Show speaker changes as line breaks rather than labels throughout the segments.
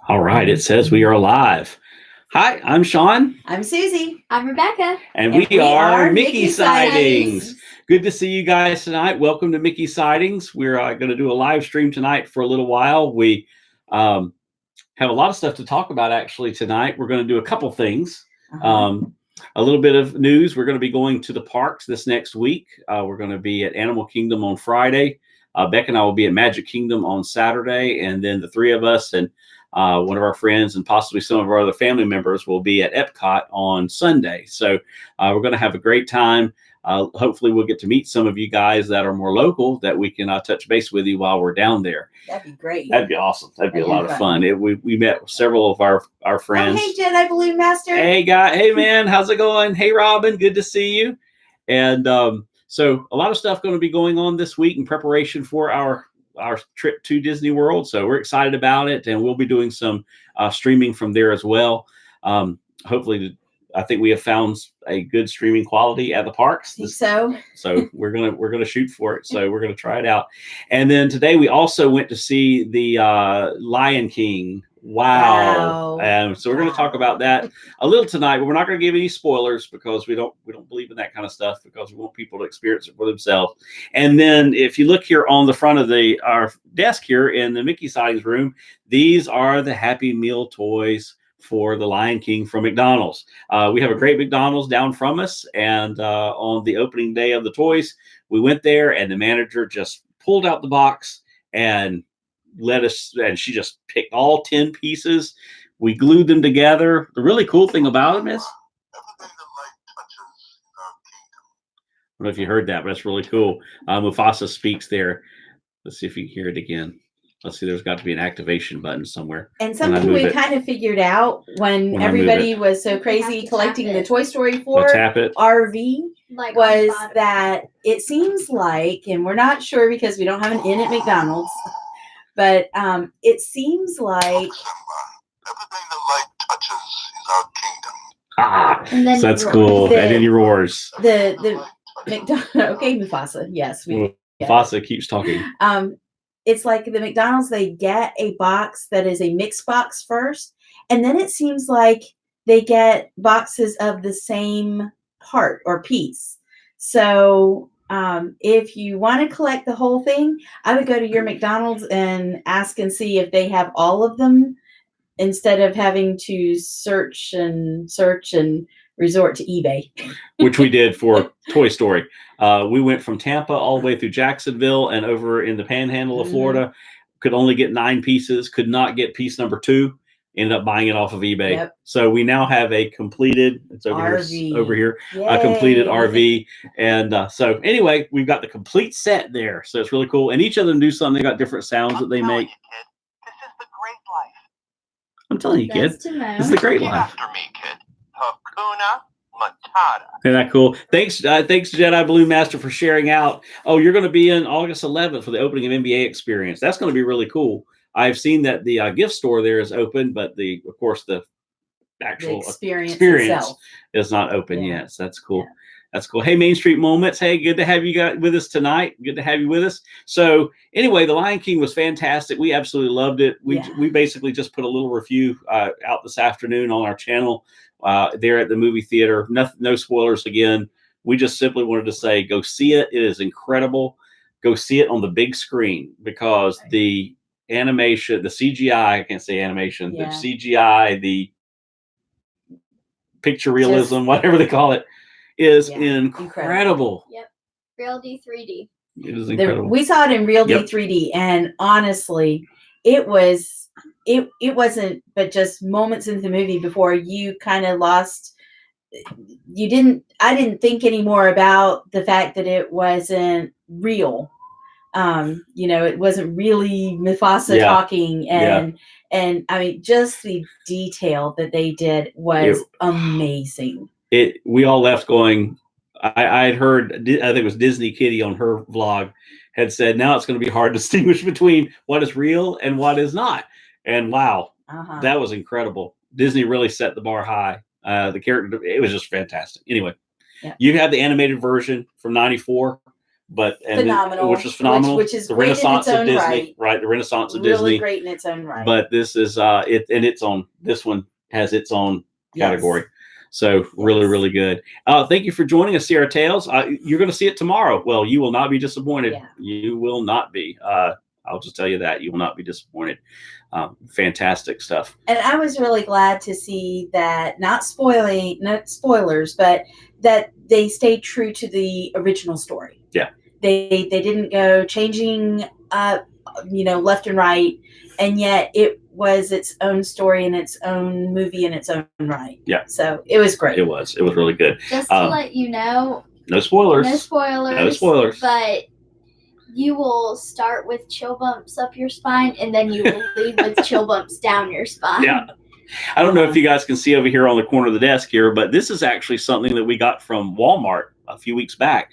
All right, it says we are live. Hi, I'm Sean.
I'm Susie.
I'm Rebecca.
And we are Mickey
Sightings.
Sightings. Good to see you guys tonight. Welcome to Mickey Sightings. We're going to do a live stream tonight for a little while. We have a lot of stuff to talk about actually tonight. We're going to do a couple things. A little bit of news. We're going to be going to the parks this next week. We're going to be at Animal Kingdom on Friday. Beck and I will be at Magic Kingdom on Saturday. And then the three of us and one of our friends and possibly some of our other family members will be at Epcot on Sunday. So we're going to have a great time. Hopefully we'll get to meet some of you guys that are more local that we can touch base with you while we're down there.
That'd be great.
That'd be awesome. That'd be a lot of fun. We met several of our friends.
Oh, hey, Jedi Balloon Master.
Hey, guy. Hey, man. How's it going? Hey, Robin. Good to see you. And so a lot of stuff going to be going on this week in preparation for our trip to Disney World. So we're excited about it. And we'll be doing some streaming from there as well. Hopefully, I think we have found a good streaming quality at the parks.
So
we're gonna shoot for it. So we're gonna try it out. And then today we also went to see the Lion King. Wow. So we're going to talk about that a little tonight, but we're not going to give any spoilers because we don't believe in that kind of stuff because we want people to experience it for themselves. And then if you look here on the front of our desk here in the Mickey Sightings room, these are the Happy Meal toys for the Lion King from McDonald's. We have a great McDonald's down from us, and on the opening day of the toys, we went there and the manager just pulled out the box and she just picked all 10 pieces. We glued them together. The really cool thing about them is, I don't know if you heard that, but it's really cool. Mufasa speaks there. Let's see if you can hear it again. Let's see, there's got to be an activation button somewhere.
And something we kind of figured out when everybody was so crazy collecting the Toy Story 4 RV was that it seems like, and we're not sure because we don't have an in at McDonald's, but it seems like everything
the light touches is our kingdom.
So that's cool. And then he roars.
The McDonald's. Okay, Mufasa. Yes,
Mufasa keeps talking.
It's like the McDonald's, they get a box that is a mixed box first, and then it seems like they get boxes of the same part or piece. So if you want to collect the whole thing, I would go to your McDonald's and ask and see if they have all of them instead of having to search and resort to eBay.
Which we did for Toy Story. We went from Tampa all the way through Jacksonville and over in the panhandle of Florida. Could only get 9 pieces, could not get piece number 2. Ended up buying it off of eBay.
Yep.
So we now have a completed, it's over here, a completed RV. And so anyway, we've got the complete set there. So it's really cool. And each of them do something. They got different sounds that they make.
This is the great life.
I'm telling you, kid. This is the great life.
After me, kid. Hakuna Matata.
Isn't that cool? Thanks, Jedi Balloon Master, for sharing out. Oh, you're going to be in August 11th for the opening of NBA Experience. That's going to be really cool. I've seen that the gift store there is open, but the actual experience
itself
is not open yet. So that's cool. Yeah. That's cool. Hey, Main Street Moments. Hey, good to have you guys with us tonight. Good to have you with us. So anyway, The Lion King was fantastic. We absolutely loved it. We basically just put a little review out this afternoon on our channel there at the movie theater. No spoilers again. We just simply wanted to say, go see it. It is incredible. Go see it on the big screen because the animation, the CGI, I can't say animation, the CGI, the picture realism, whatever they call it, is incredible.
Yep. Real D3D.
It is incredible.
We saw it in Real D3D, and honestly, it wasn't but just moments into the movie before you kind of lost. I didn't think anymore about the fact that it wasn't real. It wasn't really Mufasa talking, and I mean, just the detail that they did was amazing.
We all left going. I had heard, I think it was Disney Kitty on her vlog had said, now it's going to be hard to distinguish between what is real and what is not. And wow, that was incredible. Disney really set the bar high. The character, it was just fantastic. Anyway, you have the animated version from '94. but
phenomenal,
which was phenomenal,
which is
the
great in
Renaissance
its
of
own
Disney,
right.
The Renaissance of
Really
Disney.
great in its own right.
But this is it in its own. This one has its own category.
Yes.
So really, really good. Thank you for joining us, Sierra Tales. You're going to see it tomorrow. Well, you will not be disappointed.
Yeah.
You will not be. I'll just tell you that you will not be disappointed. Fantastic stuff.
And I was really glad to see that, not spoilers, but that they stayed true to the original story.
Yeah.
They didn't go changing up, left and right, and yet it was its own story and its own movie in its own right.
Yeah.
So it was great.
It was really good.
Just to let you know,
no spoilers.
No spoilers.
No spoilers.
But you will start with chill bumps up your spine, and then you will leave with chill bumps down your spine.
Yeah. I don't know if you guys can see over here on the corner of the desk here, but this is actually something that we got from Walmart a few weeks back.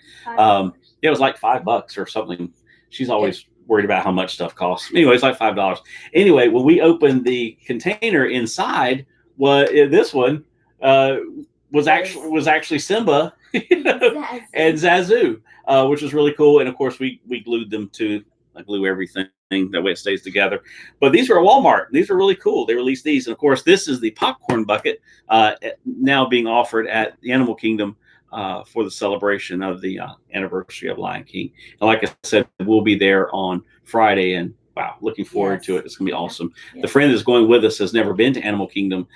It was like $5 or something. She's always worried about how much stuff costs. Anyway, it's like $5. Anyway, when we opened the container inside, this one was actually Simba and Zazu, which was really cool. And of course, we glued them to glue everything. That way it stays together. But these were at Walmart. These are really cool. They released these. And of course, this is the popcorn bucket now being offered at the Animal Kingdom for the celebration of the anniversary of Lion King. And like I said, we'll be there on Friday. And wow, looking forward to it. It's going to be awesome. Yes. The friend that's going with us has never been to Animal Kingdom.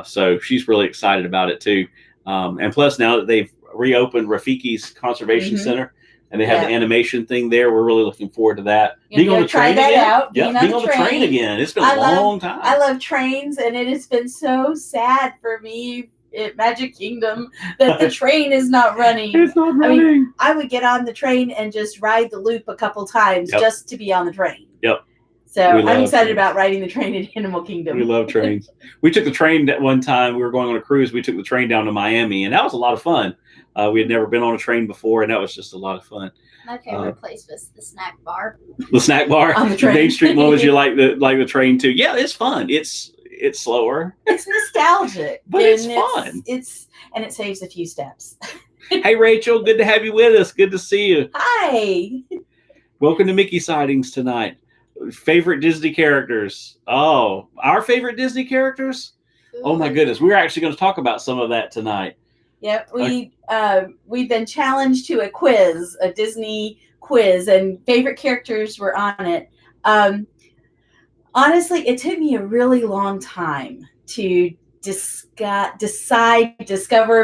So she's really excited about it too. And plus, now that they've reopened Rafiki's Conservation Center, and they have the animation thing there. We're really looking forward to that. Being on the train again. Yeah, being on the train again. It's been a long time.
I love trains, and it has been so sad for me at Magic Kingdom that the train is not running.
It's not running.
I mean, I would get on the train and just ride the loop a couple times just to be on the train.
Yep.
So I'm excited about riding the train at Animal Kingdom.
We love trains. We took the train that one time. We were going on a cruise. We took the train down to Miami, and that was a lot of fun. We had never been on a train before, and that was just a lot of fun.
My favorite place was the snack bar.
The snack bar
on the train.
Main Street Moments. You like the train too? Yeah, it's fun. It's slower.
It's nostalgic,
but it's fun.
And it saves a few steps.
Hey, Rachel, good to have you with us. Good to see you.
Hi.
Welcome to Mickey Sightings tonight. Favorite Disney characters? Oh, our favorite Disney characters? Ooh. Oh my goodness, we're actually going to talk about some of that tonight.
Yep, we've been challenged to a Disney quiz, and favorite characters were on it. Honestly, it took me a really long time to discover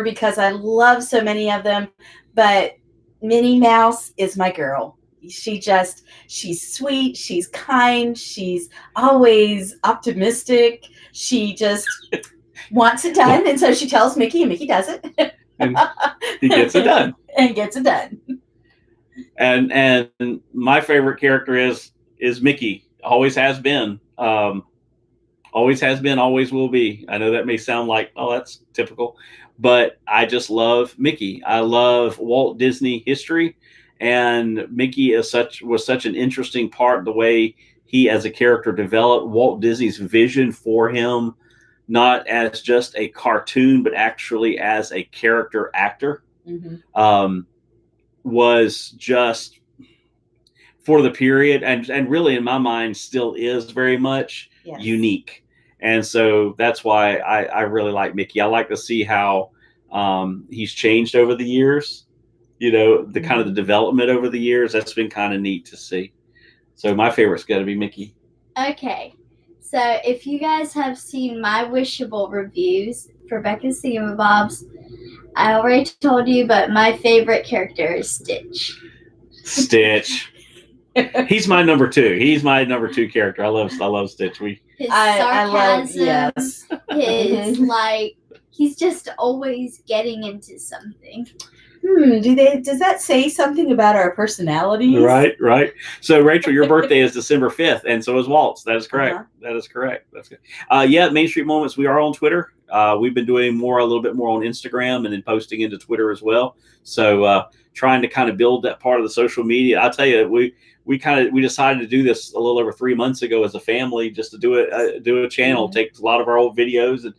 because I love so many of them, but Minnie Mouse is my girl. She's sweet, she's kind, she's always optimistic. She just wants it done, and so she tells Mickey, and Mickey does it.
And he gets it done. And my favorite character is Mickey. Always has been. Always has been, always will be. I know that may sound like, oh, that's typical, but I just love Mickey. I love Walt Disney history, and Mickey was such an interesting part, the way he as a character developed, Walt Disney's vision for him, not as just a cartoon, but actually as a character actor, was just for the period, and really in my mind still is very much unique. And so that's why I really like Mickey. I like to see how he's changed over the years, the kind of the development over the years. That's been kind of neat to see. So my favorite's got to be Mickey.
Okay. So if you guys have seen my Wishable reviews for Becca's Thingamabobs, I already told you, but my favorite character is Stitch.
Stitch. He's my number 2. He's my number 2 character. I love Stitch.
His sarcasm, his he's just always getting into something.
Does that say something about our personalities?
Right. So Rachel, your birthday is December 5th, and so is Walt's. That is correct. That is correct. That's good. Main Street Moments. We are on Twitter. We've been doing a little bit more on Instagram, and then posting into Twitter as well. So trying to kind of build that part of the social media. I'll tell you, we decided to do this a little over 3 months ago as a family, just to do a channel, take a lot of our old videos and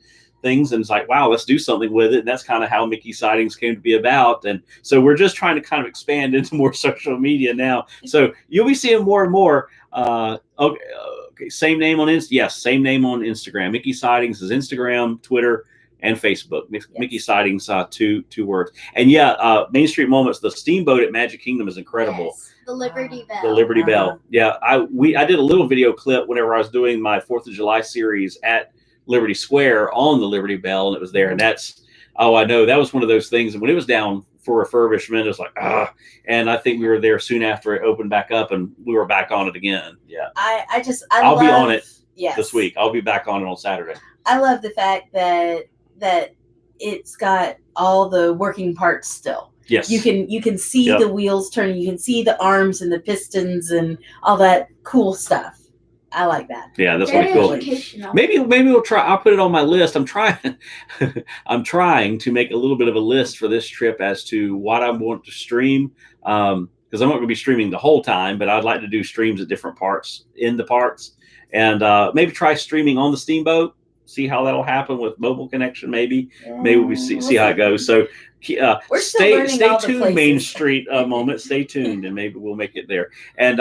things, and it's like, wow, let's do something with it. And that's kind of how Mickey Sightings came to be about. And so we're just trying to kind of expand into more social media now. So you'll be seeing more and more. Okay, same name on yes, same name on Instagram. Mickey Sightings is Instagram, Twitter, and Facebook. Mickey Sightings, two words. And Main Street Moments, the steamboat at Magic Kingdom is incredible.
Yes, the Liberty Bell.
The Liberty Bell. Yeah, I did a little video clip whenever I was doing my 4th of July series at Liberty Square on the Liberty Bell, and it was there. And that's, I know that was one of those things. And when it was down for refurbishment, it was like, and I think we were there soon after it opened back up, and we were back on it again. Yeah.
I'll
be on it this week. I'll be back on it on Saturday.
I love the fact that it's got all the working parts still.
Yes.
You can see the wheels turning, you can see the arms and the pistons and all that cool stuff. I like that.
Yeah, that's
Very
really cool.
educational.
Maybe we'll try. I'll put it on my list. I'm trying to make a little bit of a list for this trip as to what I want to stream. Because I'm not going to be streaming the whole time, but I'd like to do streams at different parts in the parks, and maybe try streaming on the steamboat. See how that'll happen with mobile connection. Maybe we see how it goes. So stay tuned, Main Street Moment. Stay tuned, and maybe we'll make it there. And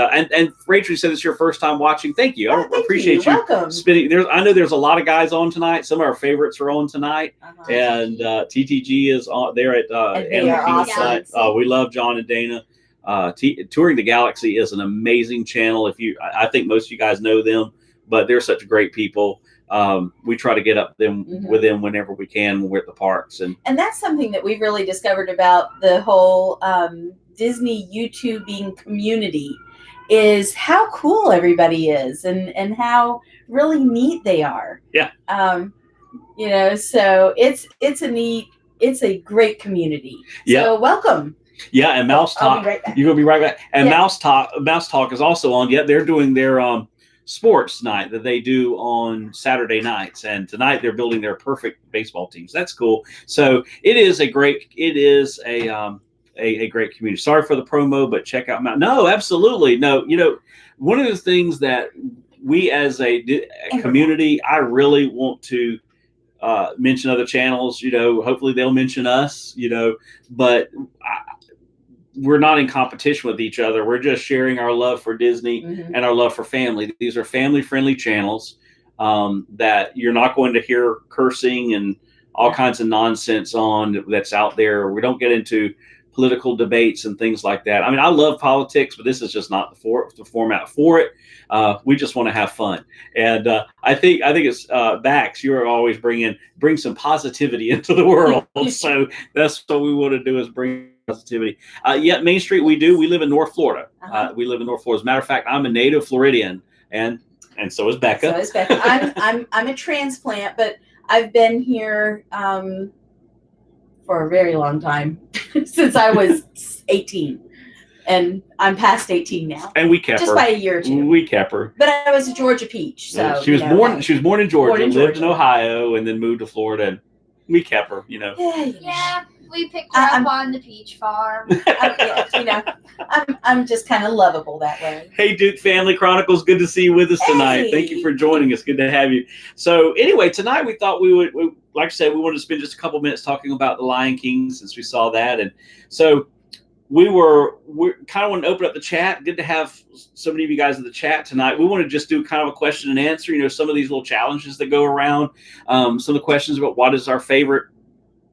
Rachel, you said it's your first time watching. Thank you. I appreciate you
Welcome.
spending. I know there's a lot of guys on tonight. Some of our favorites are on tonight, and TTG is on there at Animal Kingdom site. We love John and Dana. Touring the Galaxy is an amazing channel. I think most of you guys know them, but they're such great people. We try to get up with them whenever we can when we're at the parks, and
that's something that we've really discovered about the whole Disney YouTubing community is how cool everybody is and how really neat they are.
Yeah.
So it's a great community.
Yeah.
So welcome.
Yeah, and Mouse Talk.
Right
You're gonna be right back. And Mouse Talk is also on. Yeah, they're doing their sports night that they do on Saturday nights, and tonight they're building their perfect baseball teams. That's cool. So it is a great community. Sorry for the promo, but check out No, absolutely. No, one of the things that we as a community, I really want to mention other channels, hopefully they'll mention us, but we're not in competition with each other. We're just sharing our love for Disney and our love for family. These are family-friendly channels that you're not going to hear cursing and all kinds of nonsense on that's out there. We don't get into political debates and things like that. I mean, I love politics, but this is just not the format for it. We just want to have fun. And I think it's Bax, you're always bring some positivity into the world. So that's what we want to do, is bring positivity. Main Street, we live in North Florida. We live in North Florida. As a matter of fact, I'm a native Floridian, and so is Becca.
I'm a transplant, but I've been here for a very long time, since I was 18, and I'm past 18 now.
And we kept
just
her
by a year or two.
We kept her,
but I was a Georgia peach. So
she was born. She was born in Georgia, lived in Ohio, and then moved to Florida. And we kept her.
Yeah. We picked her up on the peach farm.
I'm just kind of lovable that way.
Hey, Duke Family Chronicles, good to see you with us tonight. Thank you for joining us. Good to have you. So anyway, tonight we thought we would, like I said, we wanted to spend just a couple minutes talking about The Lion King, since we saw that. And so we kind of want to open up the chat. Good to have so many of you guys in the chat tonight. We want to just do kind of a question and answer, some of these little challenges that go around, some of the questions about what is our favorite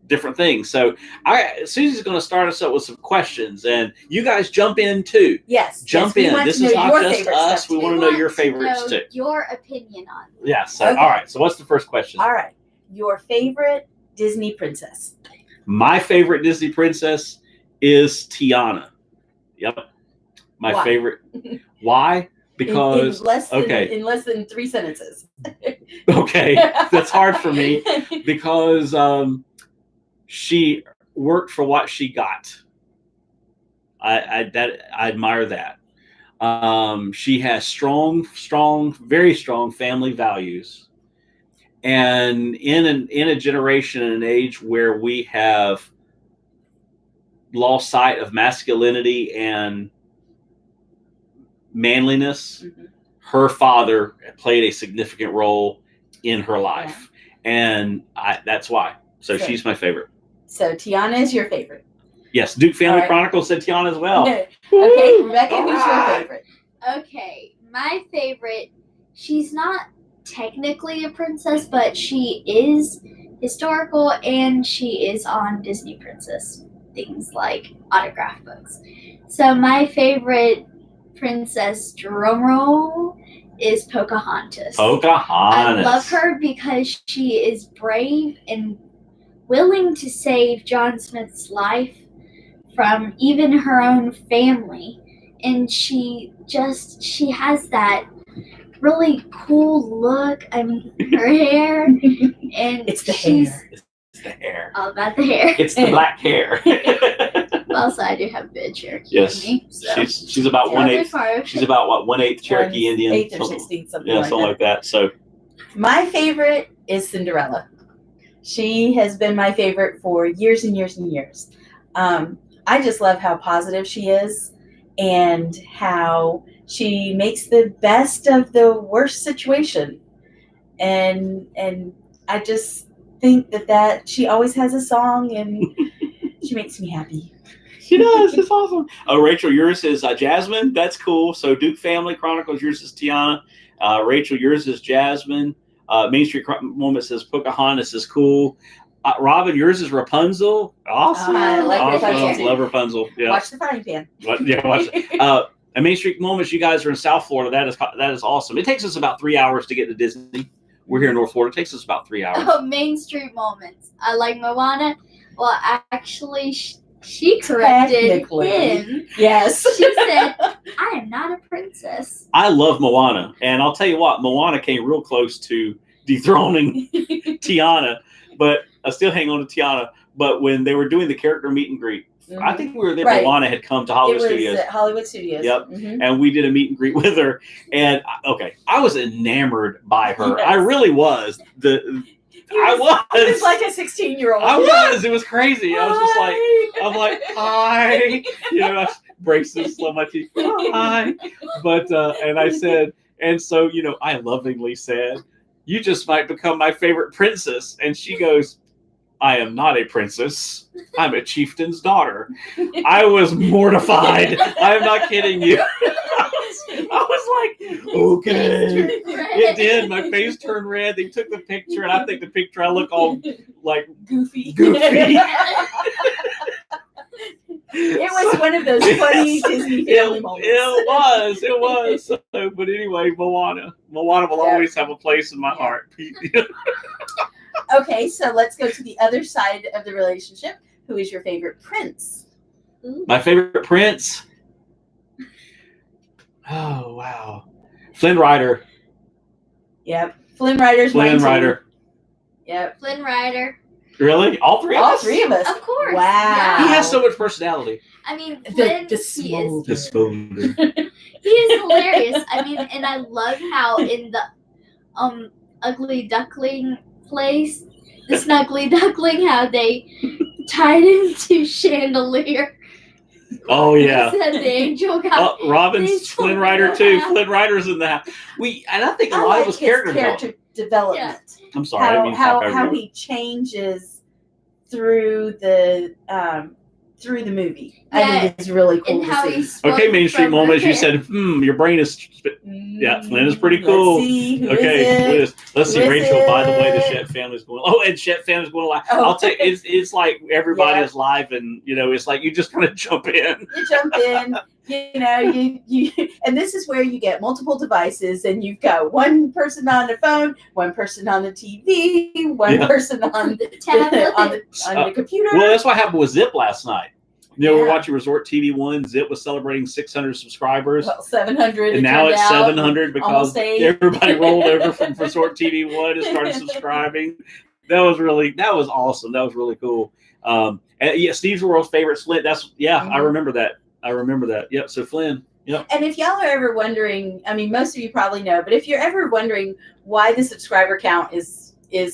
different things. So Susie's going to start us up with some questions, and you guys jump in too. Jump in. This is not just us. We want to know your favorites too.
Your opinion on it.
Yeah. So all right. So what's the first question?
All right. Your favorite Disney princess?
My favorite Disney princess is Tiana. Yep. My favorite. Why? Because
in less than 3 sentences.
Okay, that's hard for me because she worked for what she got. I admire that. She has strong, very strong family values, and in a generation and an age where we have lost sight of masculinity and manliness, her father played a significant role in her life. and that's why. So
So-
she's my favorite.
So Tiana is your favorite.
Yes, Duke Family
All right.
Chronicles said Tiana as well.
Okay,
Woo!
Rebecca,
All
who's
right.
your favorite?
Okay, my favorite. She's not technically a princess, but she is historical, and she is on Disney Princess things like autograph books. So my favorite princess, drumroll, is Pocahontas.
Pocahontas.
I love her because she is brave and willing to save John Smith's life from even her own family. And she has that really cool look. I mean, her hair. And
It's the
she's
hair.
It's the hair.
all about the hair.
It's the black hair.
Also, I do have a bit of Cherokee
Yes.
in me. So.
She's about
Yeah,
1/8.
part.
She's about what 1/8 Cherokee Indian.
8th or
something-
16th, something
Yeah,
like
something
that.
like that. So
My favorite is Cinderella. She has been my favorite for years and years and years. I just love how positive she is and how she makes the best of the worst situation. And I just think that she always has a song and she makes me happy.
she does. It's awesome. Oh, Rachel, yours is Jasmine. That's cool. So Duke Family Chronicles. Yours is Tiana. Rachel, yours is Jasmine. Main Street Moment says Pocahontas is cool. Robin, yours is Rapunzel. Awesome.
I like
awesome.
Rapunzel too.
Love Rapunzel. Yeah.
Watch the frying pan.
Watch it. And Main Street Moments, you guys are in South Florida. That is awesome. It takes us about 3 hours to get to Disney. We're here in North Florida. It takes us about 3 hours.
Oh, Main Street moments. I like Moana. Well, actually, she corrected
Technically.
him.
Yes.
She said, "I am not a princess."
I love Moana, and I'll tell you what, Moana came real close to dethroning Tiana, but I still hang on to Tiana. But when they were doing the character meet and greet, I think we were there.
Right.
Moana had come to
it
Hollywood
was
Studios.
at Hollywood Studios.
Yep.
Mhm.
And we did a meet and greet with her, and I was enamored by her.
Yes.
I really was. I was.
It was like a 16-year-old.
I was. It was crazy. I was just like, I'm like, hi. You know, I braces, slow my teeth. Hi. But and I said, and so I lovingly said, "You just might become my favorite princess." And she goes, "I am not a princess. I'm a chieftain's daughter." I was mortified. I'm not kidding you. I was like, okay. It did. My face turned red. They took the picture, and I think the picture I look all like
Goofy.
Goofy.
It was one of those funny Disney family moments.
It was. So, but anyway, Moana will always have a place in my heart.
Okay, so let's go to the other side of the relationship. Who is your favorite prince?
My favorite prince. Oh wow, Flynn Rider.
Yep. Flynn Rider's mine
Flynn
too.
Rider.
Yep.
Flynn Rider,
Really? All three of
All
us?
three of us.
of course.
Wow.
Yeah.
He has so much personality.
I mean,
The
Flynn, he
smooth.
The smooth.
he is hilarious. I mean, and I love how in the Ugly Duckling place, the Snuggly Duckling, how they tied him to chandelier.
Oh yeah.
Said the angel got.
Robin's Flynn Rider too. Flynn Rider's in the house. And I think a
I
lot
like
of his
his
character
character development.
I'm sorry. I didn't mean to talk over
How
you.
he changes through the movie. I
Yeah,
think it's really cool
And how
to
he
see.
spoke
Okay, Main Street
from
Moments.
her
You
hair.
said, your brain is. Yeah, Flynn is pretty cool.
Let's see, who
Okay,
is it?
let's see.
Who is
Rachel, by the way, the
it?
Shet family's going. Oh, and Shet family's going live.
Oh.
I'll tell you, it's like everybody
Yeah.
is live, and it's like you just want to jump in.
You jump in, you and this is where you get multiple devices, and you've got one person on the phone, one person on the TV, one
Yeah.
person on
The tablet.
on the computer.
Well, that's what happened with Zip last night. We're
Yeah.
watching Resort TV 1. Zip was celebrating 600 subscribers.
Well, 700.
And now it's 700 because
almost 8.
everybody rolled over from Resort TV 1 and started subscribing. That was awesome. That was really cool. And yeah, Steve's world's favorite Flynn. I
Mhm.
remember that. Yep. So Flynn. Yep.
And if y'all are ever wondering, I mean, most of you probably know, but if you're ever wondering why the subscriber count is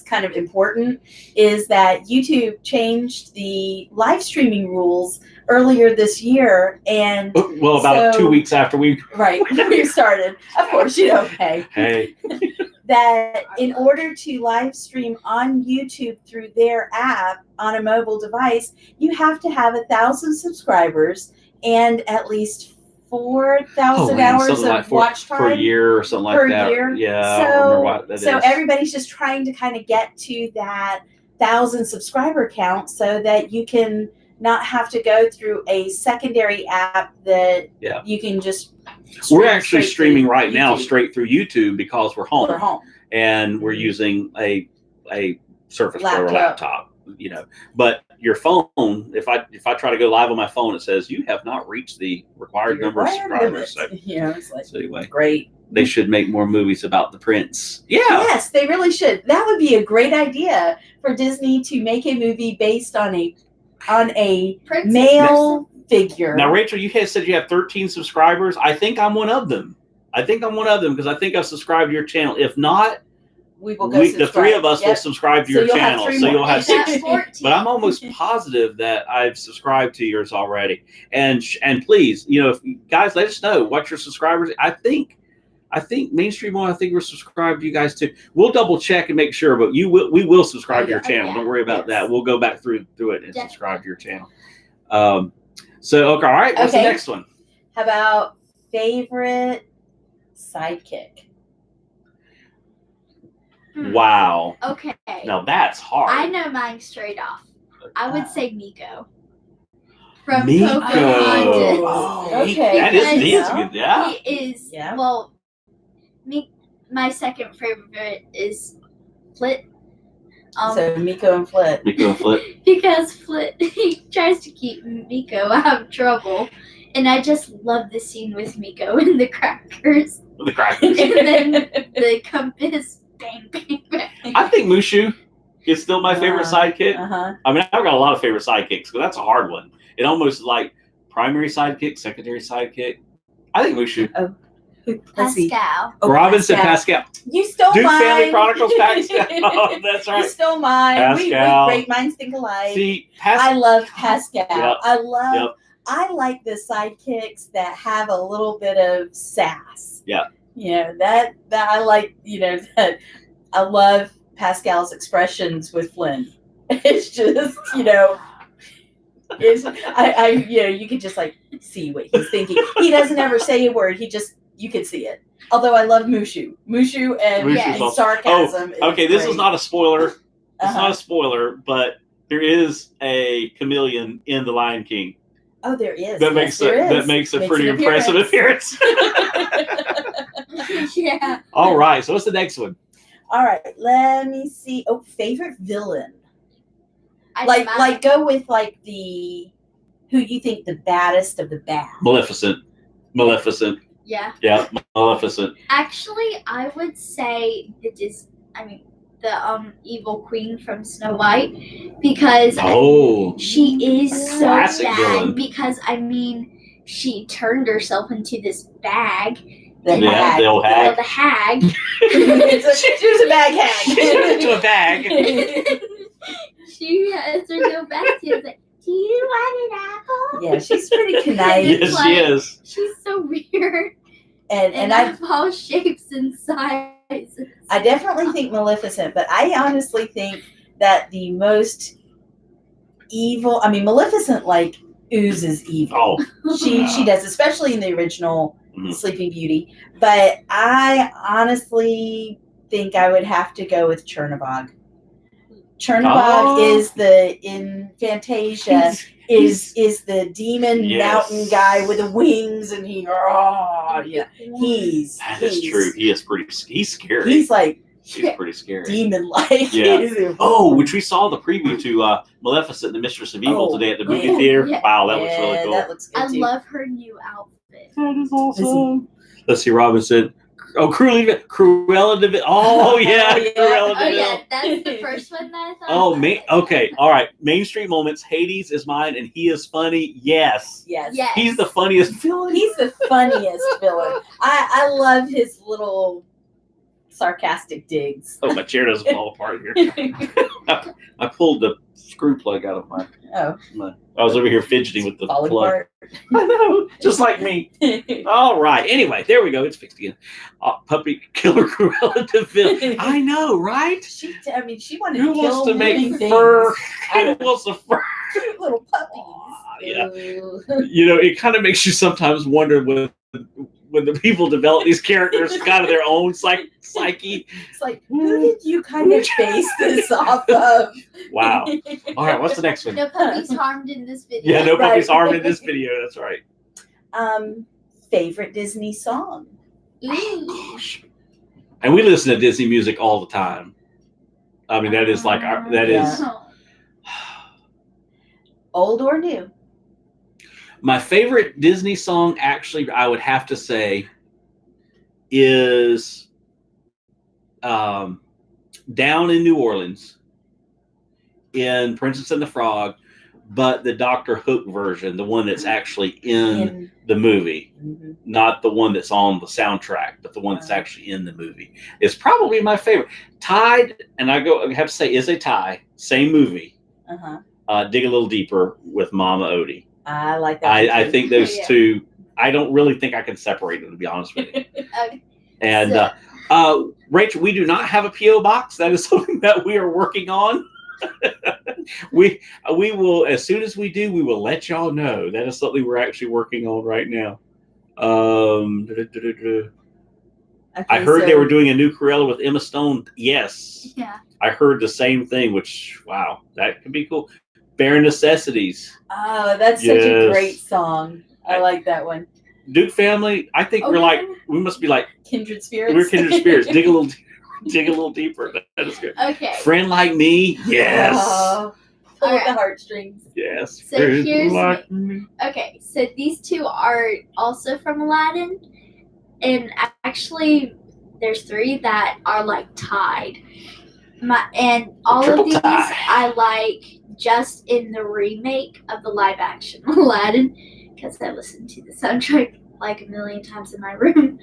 kind of important, is that YouTube changed the live streaming rules earlier this year, and
Well, about
So-
2 weeks after we.
we started. Of course, hey.
Hey.
that in order to live stream on YouTube through their app on a mobile device, you have to have 1,000 subscribers and at least 4,000 hours of watch time
per year or something
per
like that.
year.
Yeah, I don't remember what that
So
is.
everybody's just trying to kind of get to that 1,000 subscriber count so that you can not have to go through a secondary app that you can just.
We're actually streaming right now
YouTube.
straight through YouTube because we're home,
We're home.
and we're using a Surface Pro or laptop. But your phone, if I try to go live on my phone, it says you have not reached the required number of subscribers. So,
it's like,
so anyway,
great.
They should make more movies about the prince. Yeah.
Yes, they really should. That would be a great idea for Disney to make a movie based on a
Princess
male figure.
Now, Rachel, you had said you have 13 subscribers. I think I'm one of them. Because I think I've subscribed to your channel. If not,
we will go
the three of us will subscribe to your channel. So you'll have
6. 14.
But I'm almost positive that I've subscribed to yours already. And please, guys, let us know what your subscribers. I think Mainstream One. I think we're subscribed to you guys too. We'll double check and make sure, but we will subscribe to your channel. Don't worry about that. We'll go back through it and subscribe to your channel. So okay, all right. What's the next one?
How about favorite sidekick?
Wow.
Okay.
Now that's hard.
I know mine straight off. I would say Miko. From
Miko.
Pocahontas.
Oh,
Okay.
he is good. Yeah.
He is.
Yeah.
Well, my second favorite is Flit.
So Miko and Flit.
Miko and Flit.
Because Flit, he tries to keep Miko out of trouble. And I just love the scene with Miko and the crackers.
The crackers.
And then the compass, bang, bang, bang.
I think Mushu is still my favorite sidekick.
Uh-huh.
I mean, I've got a lot of favorite sidekicks, but that's a hard one. It almost like primary sidekick, secondary sidekick. I think Mushu.
Oh, let's see.
Pascal.
Oh,
Robinson, Pascal.
You stole
Duke
mine.
Family Chronicles, Pascal. Oh, that's right.
You stole mine.
Pascal.
We great minds think alike.
See,
I love Pascal.
Yep.
I like the sidekicks that have a little bit of sass.
Yeah.
That I like, that I love Pascal's expressions with Flynn. It's just, you could just like see what he's thinking. He doesn't ever say a word. You could see it. Although I love Mushu. Mushu and
Mushu's
sarcasm.
Okay, this is not a spoiler. It's
Uh-huh.
not a spoiler, but there is a chameleon in The Lion King.
Oh, there is.
That makes a pretty
an
impressive appearance.
Yeah.
All right, so what's the next one?
All right, let me see. Oh, favorite villain.
I
Like go with like who you think the baddest of the bad.
Maleficent.
Yeah.
Yeah, Maleficent.
Actually, I would say the evil queen from Snow White, because she is so
Classic
bad.
villain.
Because she turned herself into this bag.
The old hag.
The hag.
She was a bag hag.
Into a bag.
She has her no back. She was like, "Do you want an apple?"
Yeah, she's pretty conniving.
Yes, she is.
She's so weird.
And
I have all shapes and sizes.
I definitely think Maleficent, but I honestly think that the most evil. I mean, Maleficent like oozes evil.
Oh,
She does, especially in the original
Mhm.
Sleeping Beauty. But I honestly think I would have to go with Chernabog. Chernabog is in Fantasia is the demon mountain guy with the wings, and he's
that is true. He is he's scary.
He's like
He's pretty scary.
demon-like.
Yeah. Oh, which we saw the preview to Maleficent, the Mistress of Evil today at the movie theater.
Yeah.
Wow, that looks really cool.
That looks good
I
too.
love her new outfit.
That is awesome. Let's see, Robinson. Oh, Cruella de Vil. Oh, yeah,
Oh, yeah.
Cruella de
Oh
Vil.
yeah, that's the first one that I thought.
Oh, okay. All right. Main Street Moments. Hades is mine, and he is funny. Yes.
Yes.
Yes.
He's the funniest villain.
He's the funniest villain. I love his little sarcastic digs.
Oh, my chair doesn't fall apart here. I pulled the screw plug out of my.
Oh,
I was over here fidgeting with the
falling
plug.
apart.
I know, just like me. All right. Anyway, there we go. It's fixed again. Puppy killer Cruella de Vil. I know, right?
She wanted
Who
to
wants
kill
to make
living
fur?
things.
Who wants to fur?
Cute little puppies.
Yeah.
Ooh.
You know, it kind of makes you sometimes wonder when the people develop these characters, kind of their own psyche.
It's like, who did you kind of base this off of?
Wow. All right. What's the next one?
No puppies harmed in this video.
Yeah, no
Right.
puppies harmed in this video. That's right.
Favorite Disney song?
Ooh.
And we listen to Disney music all the time. I mean, that is like that is
Yeah. Old or new?
my favorite Disney song. Actually, I would have to say is "Down in New Orleans" in Princess and the Frog, but the Dr. Hook version, the one that's actually in the movie,
Mhm.
not the one that's on the soundtrack, but the one that's actually in the movie, is probably my favorite. Tied, and I have to say, is a tie. Same movie.
Uh-huh.
Dig a Little Deeper with Mama Odie.
I like that.
I
one too.
think those
Yeah.
two. I don't really think I can separate them, to be honest with you.
Okay.
And
So-
Rachel, we do not have a PO box. That is something that we are working on. we will, as soon as we do, we will let y'all know. That is something we're actually working on right now.
Okay,
I heard
so-
they were doing a new Cruella with Emma Stone. Yes,
Yeah.
I heard the same thing. Which, wow, that could be cool. Bare Necessities.
Oh, that's such a
Yes.
great song. I like that one.
Duke Family. I think
Oh,
we're like
yeah.
we must be like
Kindred Spirits.
we're kindred spirits. Dig a little deeper. That is good.
Okay.
Friend Like Me. Yes.
Oh, pull at
Alright.
the heartstrings.
Yes.
So
Friend
here's
Like Me.
Okay, so these two are also from Aladdin, and actually, there's three that are like tied. And all of
triple
these
tie.
I like just in the remake of the live action Aladdin, because I listened to the soundtrack like a million times in my room.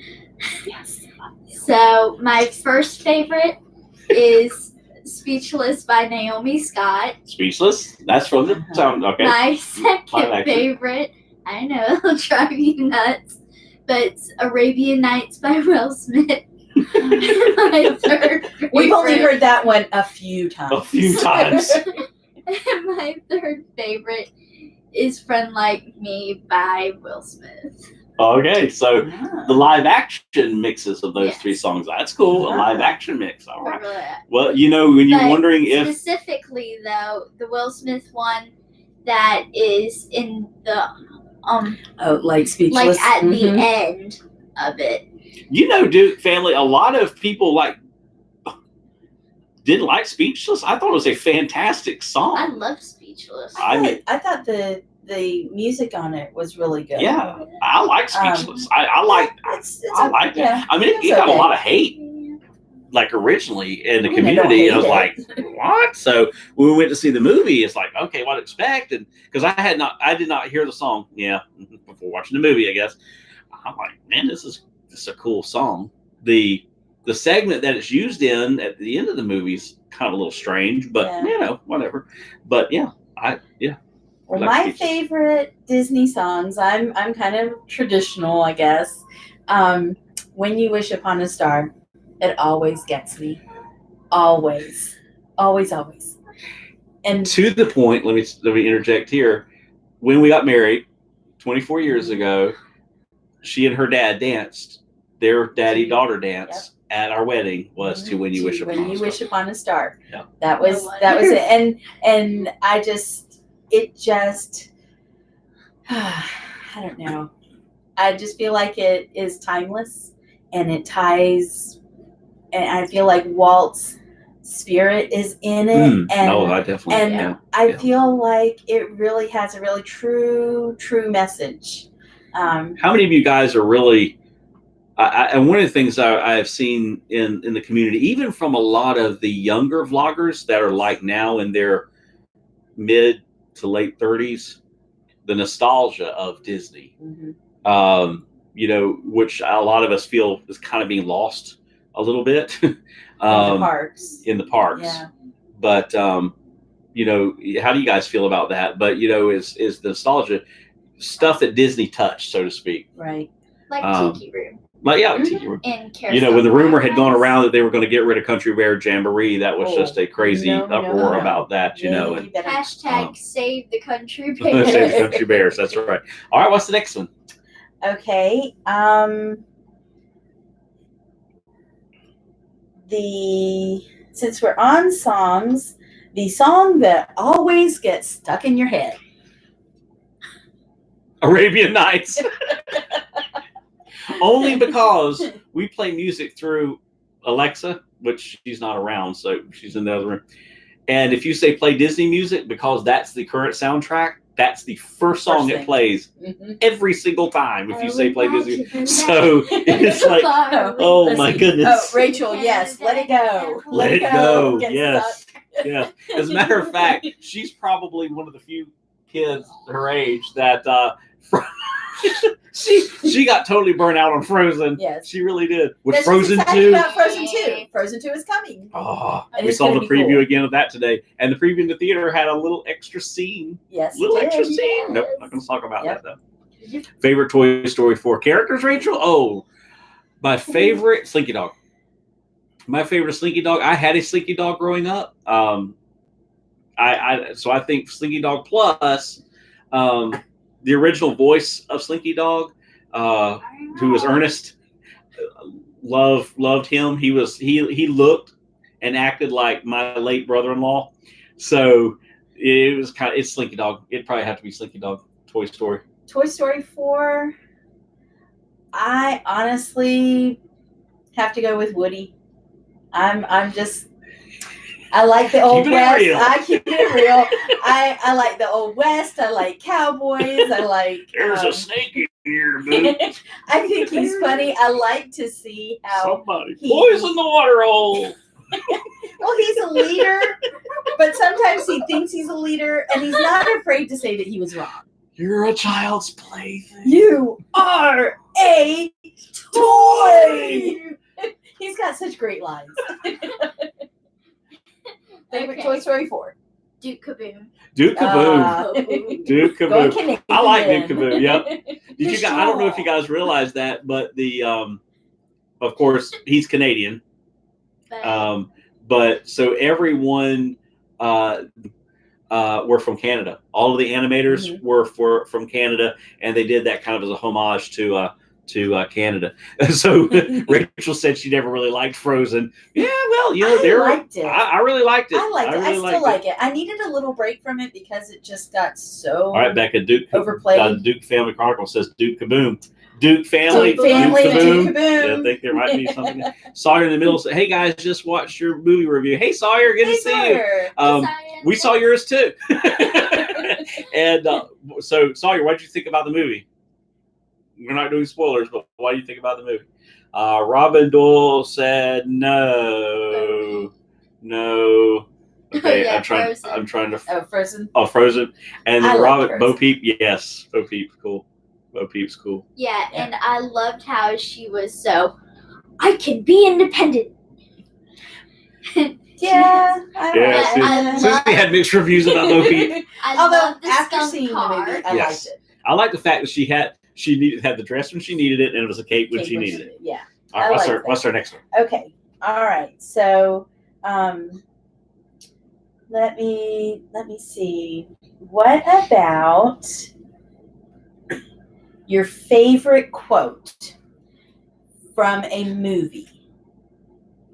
Yes.
So my first favorite is Speechless by Naomi Scott.
Speechless. That's from the sound. Okay.
My
Live
second
action.
favorite, I know it'll drive you nuts, but it's Arabian Nights by Will Smith. My third
We've only
favorite-
heard that one a few times.
A few times.
And my third favorite is Friend Like Me by Will Smith.
Okay, so the live action mixes of those
Yes.
three songs. That's cool. A
Ah.
live action mix. All
I
right.
really-
Well, you know, when you're
But
wondering if
specifically though, the Will Smith one that is in the
Oh, like Speechless.
like at the
Mhm.
end of it.
you know, Duke Family, a lot of people like didn't like Speechless. I thought it was a fantastic
I
song.
love Speechless.
I mean,
I thought the music on it was really good.
yeah, I like Speechless. I like
It's
I like that.
yeah,
I mean,
it's
it got a
okay.
lot of hate, like originally in the
I mean, I don't
community. And I was
hate
like, what? So when we went to see the movie, it's like, okay, what to expect? And because I did not hear the song, before watching the movie, I guess. I'm like, man, this is a cool song. The segment that it's used in at the end of the movie is kind of a little strange, but
Yeah.
whatever. But
Well,
like
my
Speechless.
favorite Disney songs, I'm kind of traditional, I guess. When You Wish Upon a Star, it always gets me. Always. Always, always. And
To the point, let me interject here. When we got married 24 years ago, she and her dad danced. Their daddy-daughter dance at our wedding was to When You Wish Upon
When
a
You
Star.
Wish Upon a Star.
Yeah.
That was
No
that was
wonder.
it. And I just I don't know. I just feel like it is timeless and it ties, and I feel like Walt's spirit is in it. And
No, I definitely
and
yeah.
I
yeah.
feel like it really has a really true message.
How many of you guys are really? And one of the things I have seen in the community, even from a lot of the younger vloggers that are like now in their mid to late 30s, the nostalgia of Disney.
Mhm.
Which a lot of us feel is kind of being lost a little bit
In the parks.
in the parks.
Yeah.
But you know, how do you guys feel about that? But you know, is the nostalgia stuff that Disney touched, so to speak?
Right.
Like
Um,
Tiki Room
Like yeah,
Mhm.
Tiki Room.
and
You know, when the rumor had gone
Carousel
around that they were going to get rid of Country Bear Jamboree, that was
Oh,
just a crazy
no,
uproar
no.
about that, you know.
Yeah,
And
you better-
Hashtag save the country
Save the
bears.
Country Bears. That's right. All right, what's the next one?
Okay. Since we're on songs, the song that always gets stuck in your head.
Arabian Nights. Only because we play music through Alexa, which she's not around, so she's in the other room. And if you say play Disney music, because that's the current soundtrack, that's the first song
First
it
thing.
plays
Mhm.
every single time if you say play Disney.
Imagine
So it's like, oh my
Listen.
goodness.
Oh, Rachel, yes, let it go.
Let it go.
Get
Yes.
stuck.
Yeah. As a matter of fact, she's probably one of the few kids her age that she got totally burnt out on Frozen.
Yes.
She really did. With
That's
Frozen
excited
2.
about Frozen 2. Frozen 2 is coming.
Oh,
And
we
it's
saw
gonna
the
be
preview
cool.
again of that today, and the preview in the theater had a little extra scene.
Yes.
Little
it
extra
did.
scene. Nope, not going to talk about
Yep.
that though. Favorite Toy Story 4 characters, Rachel? Oh, my favorite Slinky Dog. My favorite Slinky Dog. I had a Slinky Dog growing up. So I think Slinky Dog plus the original voice of Slinky Dog, who was Ernest. Loved him. He looked and acted like my late brother-in-law. So it's Slinky Dog. It'd probably have to be Slinky Dog. Toy Story.
Toy Story 4. I honestly have to go with Woody. I like the old
Keeping it
West.
real.
I keep it real. I like the old West. I like cowboys. I like.
There's a snake in here, boo.
I think he's funny. I like to see how.
Somebody
he-
poison the water hole.
Well, he's a leader, but sometimes he thinks he's a leader, and he's not afraid to say that he was wrong.
You're a child's plaything.
You are a toy. He's got such great lines. Favorite
Okay.
Toy Story 4.
Duke Kaboom.
Duke Kaboom. Duke
Going
Kaboom.
Canadian.
I like Duke Kaboom. Yep. Did you
For
guys? I don't know if
sure.
you guys realize that, but the of course he's Canadian.
But
But so everyone were from Canada. All of the animators
Mhm.
were from Canada, and they did that kind of as a homage to Canada. So Rachel said she never really liked Frozen. Yeah, well, you know,
I liked it.
I really liked it.
I liked it. I
really
still
liked
like it. I needed a little break from it because it just got so
All right, Becca.
overplayed.
Duke Family Chronicle says Duke Kaboom. Duke Family.
Duke Family,
Duke
Duke
Kaboom.
Kaboom.
Yeah, I think there might be something. Sawyer in the middle said, "Hey guys, just watched your movie review. Hey Sawyer, good
Hey,
to see you.
Sawyer.
We saw yours too." And so Sawyer, what did you think about the movie? We're not doing spoilers, but what do you think about the movie? Robin Doyle said no. Okay,
Yeah,
I'm trying.
Frozen.
I'm trying to.
Oh, Frozen.
Oh, Frozen, and
I
then
like
Robin Bo
Frozen.
Peep. Yes, Bo Peep's cool. Bo Peep's cool.
Yeah, and I loved how she was so, I can be independent.
Yeah. I
Yeah,
like
see,
it.
Susie had mixed reviews about Bo Peep.
I
Although
love the
after
skunk
seeing
car.
the movie, I
Yes.
liked it.
I like the fact that she had the dress when she needed it, and it was a cape when
Kate
she
Bush
needed
did
it.
Yeah.
All right,
I like
what's our next one?
Okay. All right. So, let me see. What about your favorite quote from a movie?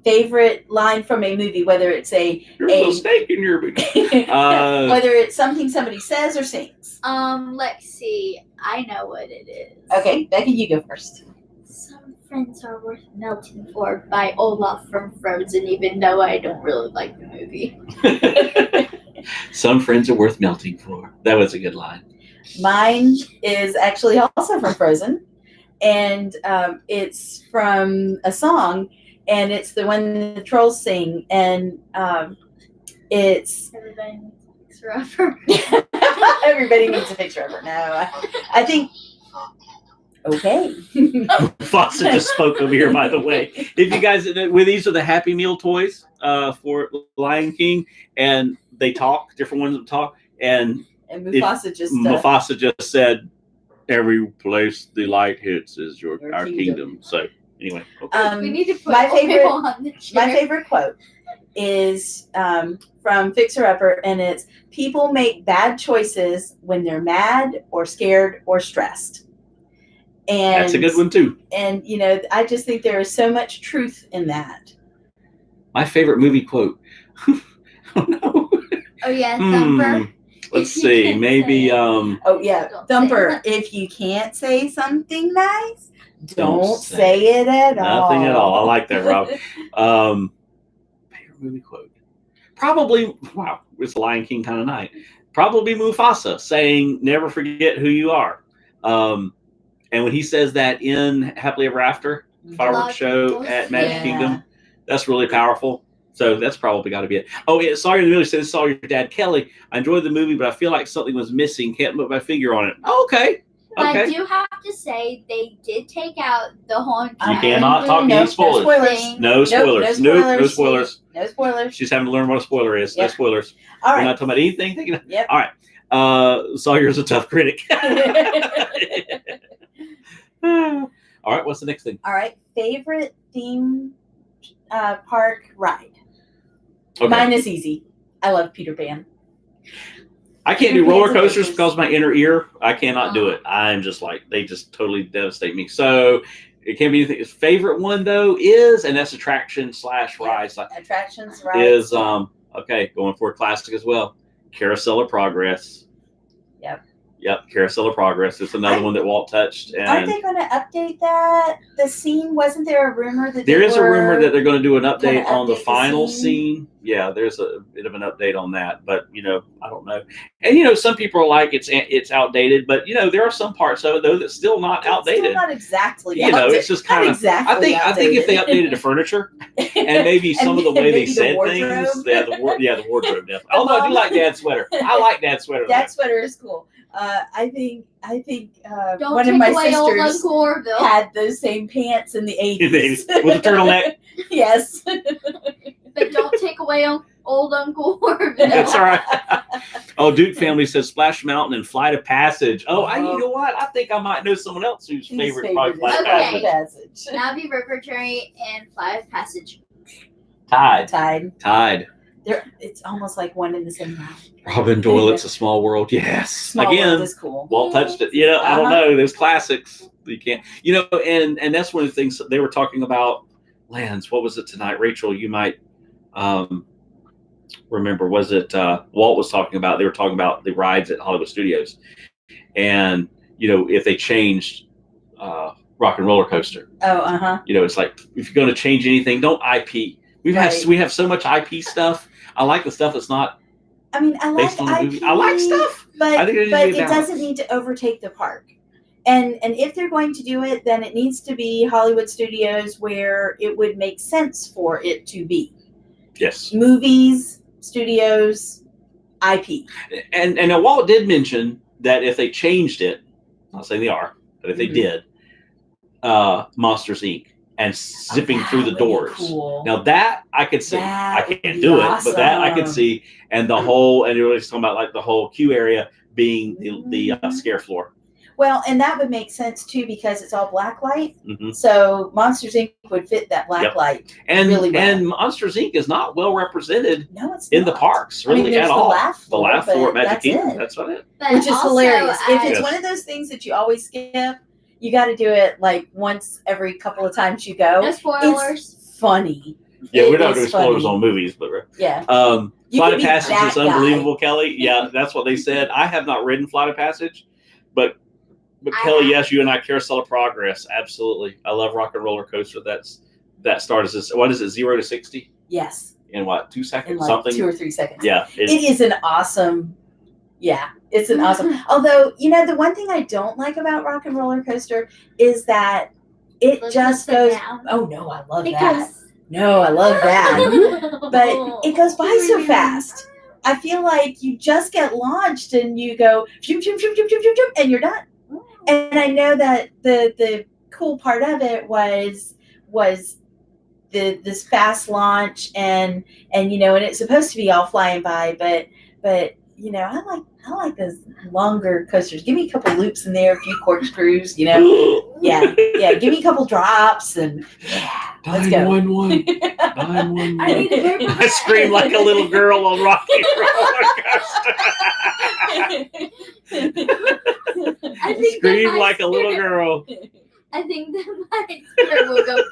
Favorite line from a movie, whether it's
There's
a
a snake in your booty.
whether it's something somebody says or sings.
Let's see. I know what it is.
Okay, Becky, you go first.
Some friends are worth melting for by Olaf from Frozen, even though I don't really like the movie.
Some friends are worth melting for. That was a good line.
Mine is actually also from Frozen, and it's from a song, and it's the one the trolls sing, and it's
Everybody needs a fixer-upper.
everybody needs a picture of her. No, I think Okay.
Mufasa just spoke over here, by the way. If you guys, these are the Happy Meal toys for Lion King, and they talk. Different ones that talk, and
And Mufasa just
Mufasa just said, "Every place the light hits is
Your
our
kingdom."
kingdom." So anyway, okay.
We need to put
my favorite-
oil on the chair.
my favorite quote is from Fixer Upper, and it's, "People make bad choices when they're mad or scared or stressed." And
That's a good one too.
And you know, I just think there is so much truth in that.
My favorite movie quote. Oh no.
Oh yeah,
Hmm.
Thumper.
Let's
You
see.
can't
Maybe
say it.
Oh yeah,
Don't say
Thumper.
it.
If you can't say something nice,
Don't
don't
say
say it at all.
nothing at all. I like that, Rob. Favorite movie quote. Probably, wow, it's Lion King kind of night. Probably Mufasa saying, "Never forget who you are." And when he says that in Happily Ever After fireworks show at Magic
Yeah.
Kingdom, that's really powerful. So that's probably got to be it. Oh, yeah, sorry in the middle says, "Saw your dad, Kelly. I enjoyed the movie, but I feel like something was missing. Can't put my finger on it." Oh, okay.
I
Okay.
do have to say they did take out the whole.
You cannot talk
no,
any spoilers.
thing.
No spoilers.
no
Nope, no
spoilers.
spoilers.
No spoilers.
She's having to learn what a spoiler is. No
Yep.
spoilers.
All
We're
right.
not talking about anything.
Yep.
All right. Sawyer's a tough critic. All right. What's the next thing?
All right. Favorite theme park ride.
Okay.
Mine is easy. I love Peter Pan.
I can't do
Peter
roller
Pan's
coasters
delicious.
because of my inner ear. I cannot do it. I'm just like, they just totally devastate me. So it can't be anything. His favorite one though is, and that's attraction / rides.
Attractions, rides.
Is okay, going for a classic as well. Carousel of Progress. Yep, Carousel of Progress. It's another one that Walt touched.
Aren't
And
they going to update that? The scene, wasn't there a rumor that
there
they
is a rumor
were-
that they're going to do an update
gonna
on the
update the
final
scene?
scene. Yeah, there's a bit of an update on that, but I don't know. And some people are like it's outdated, but there are some parts of it though that's still not
It's
outdated.
Still not exactly.
It's just kind of.
exactly.
I think if they updated the furniture and maybe some of the way they
maybe the
said
wardrobe.
things, the wardrobe definitely. Although I do like Dad's sweater. I like Dad's sweater.
That sweater is cool. I think
Don't
one
take
of my
away old
sisters
Uncle Orville.
had those same pants in the 80s.
With a turtleneck.
Yes.
But don't take away old Uncle Orville.
That's all right. Oh, Duke family says Splash Mountain and Flight of Passage. Oh, you know what? I think I might know someone else whose
His
favorite probably Flight of
Okay.
Passage.
Navi River Journey and Flight of Passage.
Tide.
Tide. It's almost like one in the same round.
Robin Doyle, It's a Small World. Yes.
Small
Again,
World is cool.
Walt touched it. I don't know. There's classics. You can't. And that's one of the things they were talking about. Lance, what was it tonight? Rachel, you might remember. Was it Walt was talking about? They were talking about the rides at Hollywood Studios, and if they changed Rock and Roller Coaster,
Oh,
it's like if you're going to change anything, don't IP. We have so much IP stuff. I like the stuff that's not
I mean, I like
based on the movie.
IP,
I like stuff.
but
I think it needs to
but
be
it
balanced.
doesn't need to overtake the park. And if they're going to do it, then it needs to be Hollywood Studios where it would make sense for it to be.
Yes.
Movies, studios, IP.
And now Walt did mention that if they changed it, I'm not saying they are, but if they
Mhm.
did, Monsters Inc. and zipping
That
through the
would be
doors.
cool.
Now that I could see.
That
I
would
can't
be
do it, but that I could
awesome.
see. And the whole, and you were talking about like the whole queue area being the
Mhm.
scare floor.
Well, and that would make sense too because it's all black light.
hmm
So Monsters Inc. would fit that black
Yep.
light.
And
Really well.
and Monsters Inc. is not well represented
No, it's
in the
not.
parks
I mean,
really
there's
at
the
all.
laugh
The
floor,
laugh floor at
but
Magic
that's
Kingdom.
it.
That's about it.
But
Which is
also,
hilarious. If
I-
it's
Yes.
one of those things that you always skip, you got to do it like once every couple of times you go.
no spoilers.
It's funny.
Yeah,
It
we're not
is
doing spoilers
funny.
on movies, but
Yeah. You
Flight
could
of
be
Passage
that
is unbelievable, Kelly. Yeah, that's what they said. I have not ridden Flight of Passage, but
I
Kelly,
have.
yes, you and I Carousel of Progress, absolutely. I love Rock and Roller Coaster. That starts as what is it, 0 to 60
Yes.
in what 2
In
seconds,
like
something?
2 or 3 seconds.
Yeah,
It is an awesome. Yeah, it's an awesome. Although, the one thing I don't like about Rock and Roller Coaster is that it
Let's
just
sit
goes.
down.
Oh no, I love that.
Because
No, I love that. But it goes by so fast. I feel like you just get launched and you go shoop, shoop, shoop, shoop, shoop, shoop, shoop, and you're done. And I know that the cool part of it was this fast launch and and it's supposed to be all flying by, but I like those longer coasters. Give me a couple loops in there, a few corkscrews, Yeah, give me a couple drops and let's go.
911. 911.
I need a paper
I scream like a little girl on Rocky Roller Coaster.
I think
Scream
that my
like a little
spirit-
girl.
I think that my spirit will go.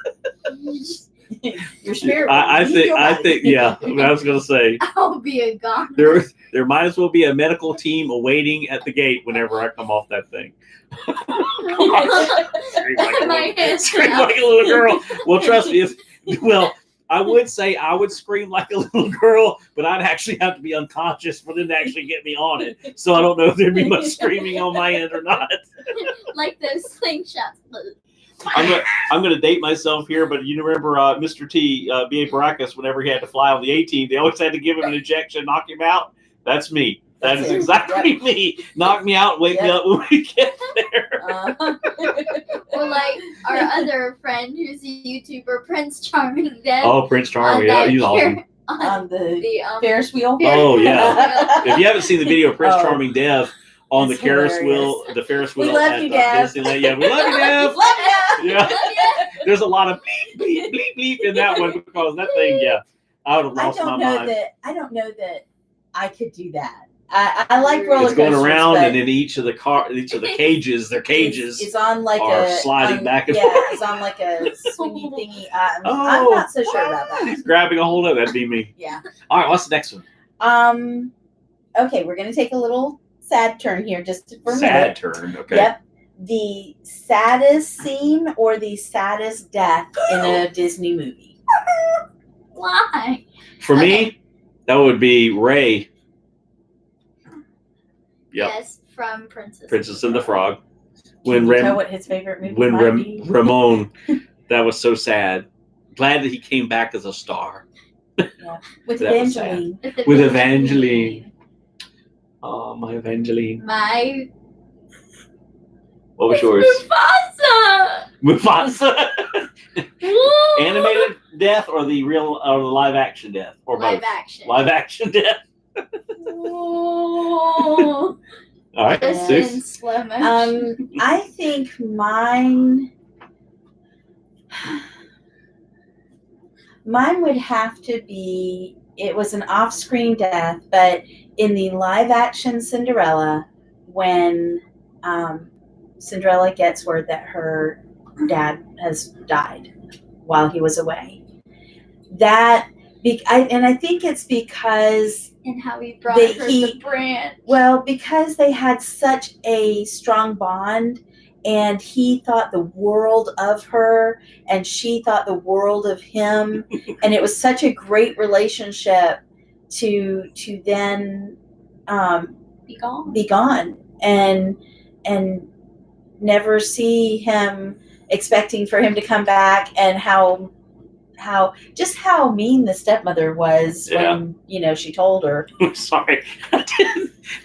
Your spirit.
I
will leave your body.
think, yeah. I was gonna say
I'll be a goner.
there might as well be a medical team awaiting at the gate whenever I come off that thing. Scream like a little girl. Well, trust me. I would say I would scream like a little girl, but I'd actually have to be unconscious for them to actually get me on it. So I don't know if there'd be much screaming on my end or not.
Like those slingshots.
I'm gonna date myself here, but you remember Mr. T, B.A. Baracus, whenever he had to fly on the A-team, they always had to give him an injection, knock him out. That's me. That
That's
is
it.
exactly me. Knock me out, wake me up when we get there.
Or like our other friend who's a YouTuber, Prince Charming Dev.
Oh, Prince Charming, yeah, he's awesome.
On the
The
Ferris wheel.
Oh yeah. If you haven't seen the video of Prince
Oh.
Charming Dev on the
It's
Ferris
hilarious.
wheel, the Ferris
We
wheel
love
at
you, Dev.
Disneyland. Yeah, we love you, Dev.
Love ya.
Yeah. There's a lot of bleep, bleep, bleep, bleep in that one because that thing, yeah, I would have
I
lost my
don't know
mind.
that. I don't know that I could do that. I like roller
It's going
coasters,
around,
but
and in each of the cages, their cages
It's on like
are
a
sliding back and
yeah,
forth.
it's on like a swingy thingy. I'm
Oh.
not so sure about that.
He's grabbing a hold of it. That'd be me.
Yeah.
All right, what's the next one?
Okay, we're gonna take a little sad turn here, just for a
Sad
minute.
turn. Okay.
Yep. The saddest scene or the saddest death in a Disney movie.
Why?
For me, that would be Ray, Yep.
Yes, from Princess.
Princess and the Frog. When
Can you tell
Ram,
what his favorite movie
when
might be?
Ramon, that was so sad. Glad that he came back as a star
With
that was sad.
Evangeline.
with Evangeline. Oh, my Evangeline.
My
What was yours?
Mufasa.
Mufasa.
Woo!
Animated death or the real or the live action death or
Live
both?
action.
Live action death.
Woo!
All right,
Just
Seuss.
in slow motion.
I think mine would have to be, it was an off-screen death, but in the live-action Cinderella, when Cinderella gets word that her dad has died while he was away. I think it's because
And how he brought
They-
her
he-
the branch.
because they had such a strong bond and he thought the world of her and she thought the world of him and it was such a great relationship to then
Be gone.
be gone and never see him, expecting for him to come back, and how mean the stepmother was when she told her.
I'm sorry. I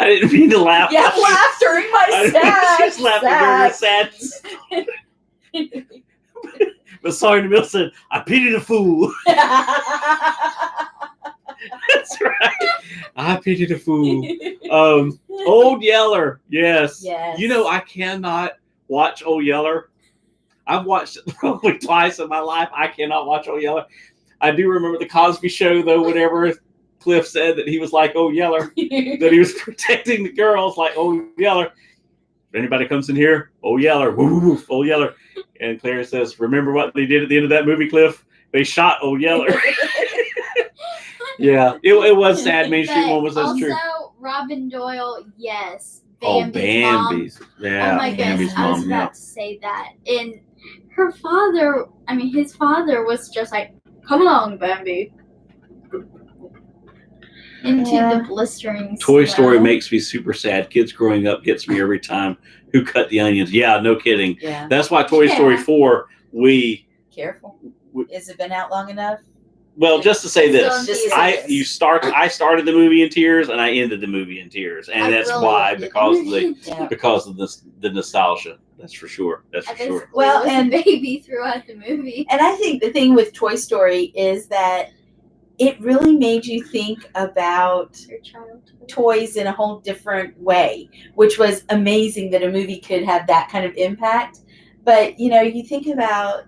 didn't mean to laugh.
Yeah, laugh during my sad.
She's laughing during her sad. But Sergeant Mill said, "I pity the fool." That's right. I pity the fool. Old Yeller. Yes.
Yes.
You know, I cannot watch Old Yeller. I've watched it probably twice in my life. I cannot watch Old Yeller. I do remember the Cosby Show, though, whenever Cliff said that he was like Old Yeller, that he was protecting the girls like Old Yeller. If anybody comes in here, Old Yeller, woo, woo, Old Yeller. And Claire says, "Remember what they did at the end of that movie, Cliff? They shot Old Yeller." Yeah, it was sad. Main Street
But
Moments, that's
also,
true.
Robin Doyle, yes.
Bambi's.
Mom.
Yeah,
Oh my
Bambi's
goodness, I was
mom,
about to say that. And her father, his father was just like, "Come along, Bambi." Into
Yeah.
the blistering
Toy Story
snow.
makes me super sad. Kids growing up gets me every time. Who cut the onions? Yeah, no kidding.
Yeah.
That's why Toy Story
Yeah.
4,
Careful.
We-
Has it been out long enough?
Well, just to say
Still
this,
in
Just to
theaters.
say
I started the movie in tears and I ended the movie in tears, and
I
that's
really
why
ended
because
it.
Yeah.
of the nostalgia. That's for sure. That's
I
for sure.
basically
Well,
was
and-
a baby throughout the movie.
And I think the thing with Toy Story is that it really made you think about
Your childhood.
toys in a whole different way, which was amazing that a movie could have that kind of impact. But, you know, you think about,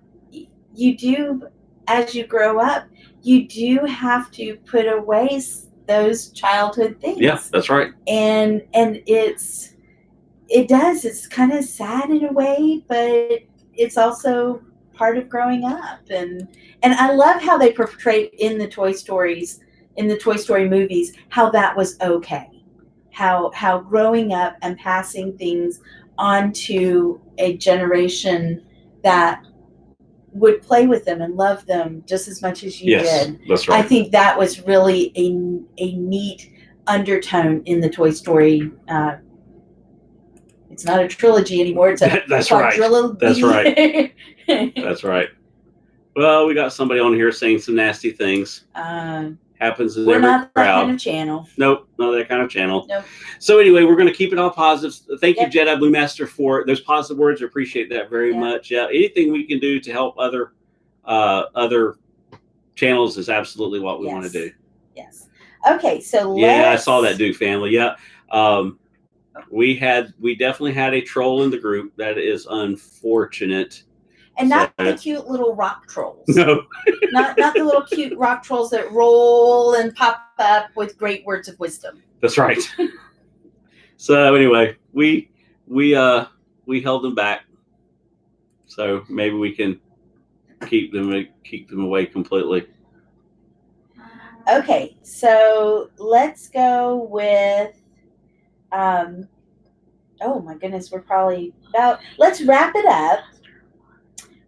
you do, as you grow up, you do have to put away those childhood things.
Yeah, that's right.
And it's kind of sad in a way, but it's also part of growing up. And I love how they portrayed in the Toy Story movies, how that was okay. How growing up and passing things on to a generation that would play with them and love them just as much as you
Yes,
did.
that's
I
right.
think that was really a neat undertone in the Toy Story. It's not a trilogy anymore. It's a
That's right.
quadrilogy.
That's right. That's right. Well, we got somebody on here saying some nasty things. Happens in
We're
every
not that
crowd.
kind of channel.
Nope, not that kind of channel.
Nope.
So anyway, we're going to keep it all positive. Thank
Yep.
you, Jedi Blue Master, for those positive words. I appreciate that very
Yeah.
much. Yeah, anything we can do to help other channels is absolutely what we want to do.
Yes. Okay, so
Yeah, I saw that, Duke family. Yeah, we definitely had a troll in the group. That is unfortunate.
And not
So-
the cute little rock trolls.
No,
not the little cute rock trolls that roll and pop up with great words of wisdom.
that's right. So anyway, we held them back. So maybe we can keep them away completely.
Okay, so let's go with oh my goodness, we're probably about, let's wrap it up.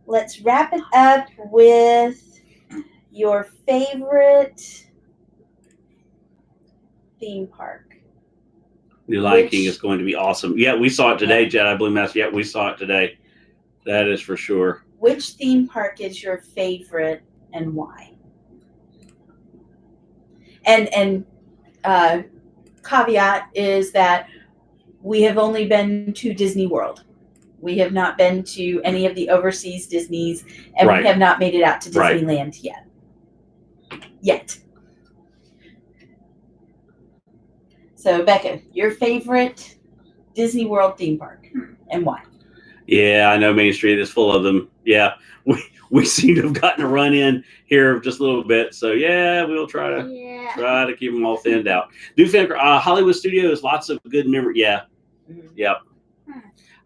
Let's wrap it up with your favorite theme park.
The Lion
Which-
King is going to be awesome. Yeah, we saw it today, Jedi Blue Master. Yeah, we saw it today. That is for sure.
Which theme park is your favorite and why? And caveat is that we have only been to Disney World. We have not been to any of the overseas Disneys, and
Right.
we have not made it out to
Right.
Disneyland yet. So, Becca, your favorite Disney World theme park and why?
Yeah, I know Main Street is full of them. Yeah, we seem to have gotten a run in here just a little bit. So yeah, we'll try to keep them all thinned out. Do think Hollywood Studios, lots of good memory. Yeah, yep.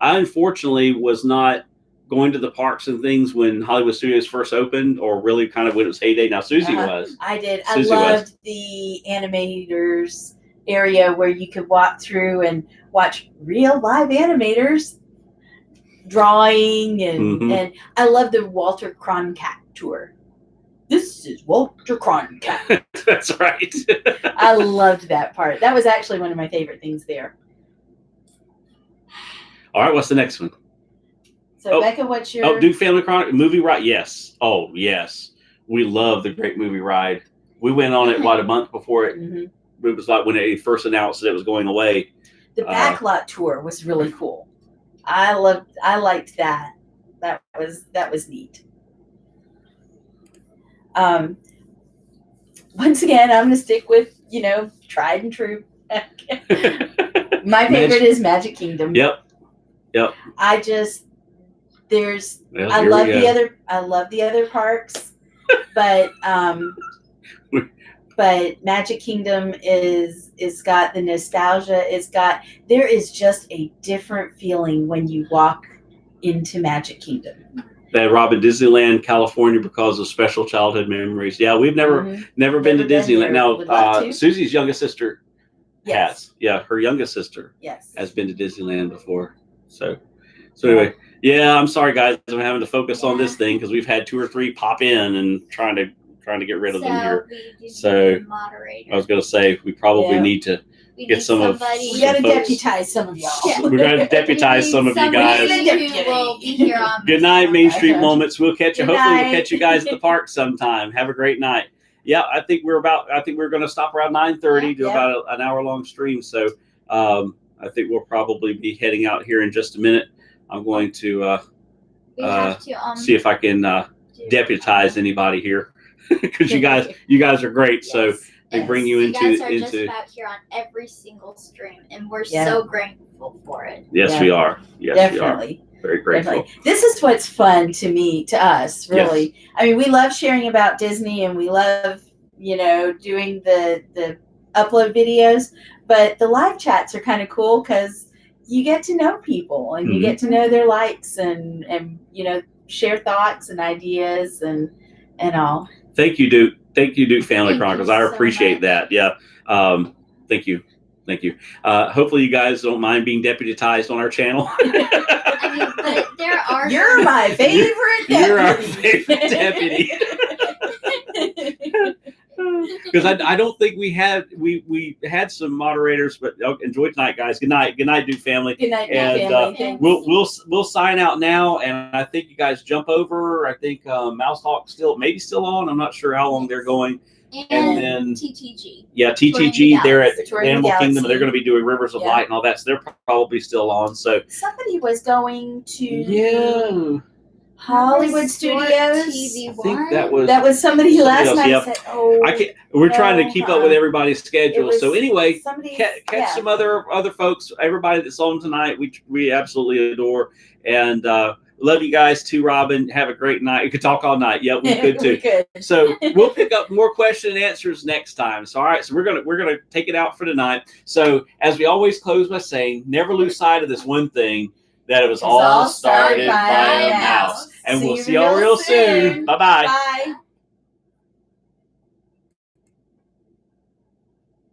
I unfortunately was not going to the parks and things when Hollywood Studios first opened, or really kind of when it was heyday. Now Susie was.
I did.
Susie
I
was.
loved the animators area where you could walk through and watch real live animators drawing, and
Mhm.
and I love the Walter Cronkite tour. This is Walter Cronkite.
That's right.
I loved that part. That was actually one of my favorite things there.
All right, what's the next one?
So
Oh.
Becca, what's your
Oh, Duke Family Chronic movie ride. Yes. Oh, yes. We love the Great Movie Ride. We went on it a month before it.
Mhm.
It was like when they first announced that it was going away.
The backlot tour was really cool. I liked that. That was neat. Once again, I'm gonna stick with, tried and true. My favorite is Magic Kingdom.
Yep.
I just there's
Well,
I
here
love
we go.
the other parks, but but Magic Kingdom is got the nostalgia. There is just a different feeling when you walk into Magic Kingdom.
That Robin Disneyland, California, because of special childhood memories. Yeah, we've never
Mhm.
been to
Never been
Disneyland.
there. Would love
Now,
to.
Susie's youngest sister
Yes.
has. Yeah, her youngest sister
Yes.
has been to Disneyland before. So anyway, yeah, I'm sorry guys, I'm having to focus on this thing because we've had 2 or 3 pop in and trying to get rid of them here.
We just
So,
need a moderator.
I was going to say we probably
Yeah.
need to.
We
get
need
some of-
somebody.
We got to
folks-
deputize some of y'all.
Yeah.
We're going to deputize
We
some
need
of you
somebody
guys.
who will be here on
Good
this
night, Main
podcast.
Street Moments. We'll catch you.
Good
Hopefully, we'll
night.
catch you guys at the park sometime. Have a great night. yeah, I think we're going to stop around 9:30, do
Yeah.
about an hour long stream. So I think we'll probably be heading out here in just a minute. I'm going to
We have to
see if I can
do-
deputize anybody here because you guys are great. So
Yes,
they
yes.
bring you
You guys are
into
just about here on every single stream, and we're
Yeah.
so grateful for it.
yes,
Yeah.
we are. Yes,
Definitely.
we are. Very grateful.
Definitely. This is what's fun to us, really. I mean, we love sharing about Disney and we love, doing the upload videos, but the live chats are kind of cool because you get to know people and you get to know their likes and share thoughts and ideas and all.
Thank you, Duke. Thank you, Duke Family
Thank
Chronicles.
you
I
so
appreciate
much.
that. Yeah. Thank you. Thank you. Hopefully you guys don't mind being deputized on our channel.
I mean, but there are
You're my favorite deputy.
You're our favorite deputy. Because I don't think we had some moderators, but enjoy tonight, guys. Good night, Duke Family.
Good night,
And,
family. Thanks.
We'll sign out now, and I think you guys jump over. I think Mouse Talk still on. I'm not sure how long they're going.
and
then
TTG.
Yeah,
Touring the
TTG. They're at
Galaxy.
Touring the
Animal Kingdom, and
Galaxy.
they're going to be doing Rivers of
Yeah.
Light and all that. So they're probably still on. So
Somebody was going to
yeah,
Hollywood
Sport
Studios.
TV
I think that was
Somebody last
else,
night
yep.
said, "Oh,
I can't. We're trying to keep up with everybody's
it
schedule.
was
So anyway,
somebody
catch some other folks. Everybody that's on tonight, we absolutely adore, and love you guys too. Robin, have a great night. You could talk all night. Yeah, we could too.
We could.
So we'll pick up more question and answers next time. So all right, so we're gonna take it out for tonight. So as we always close by saying, never lose sight of this one thing, that it was all started by a mouse. And we'll see y'all real soon. Bye bye.
Bye.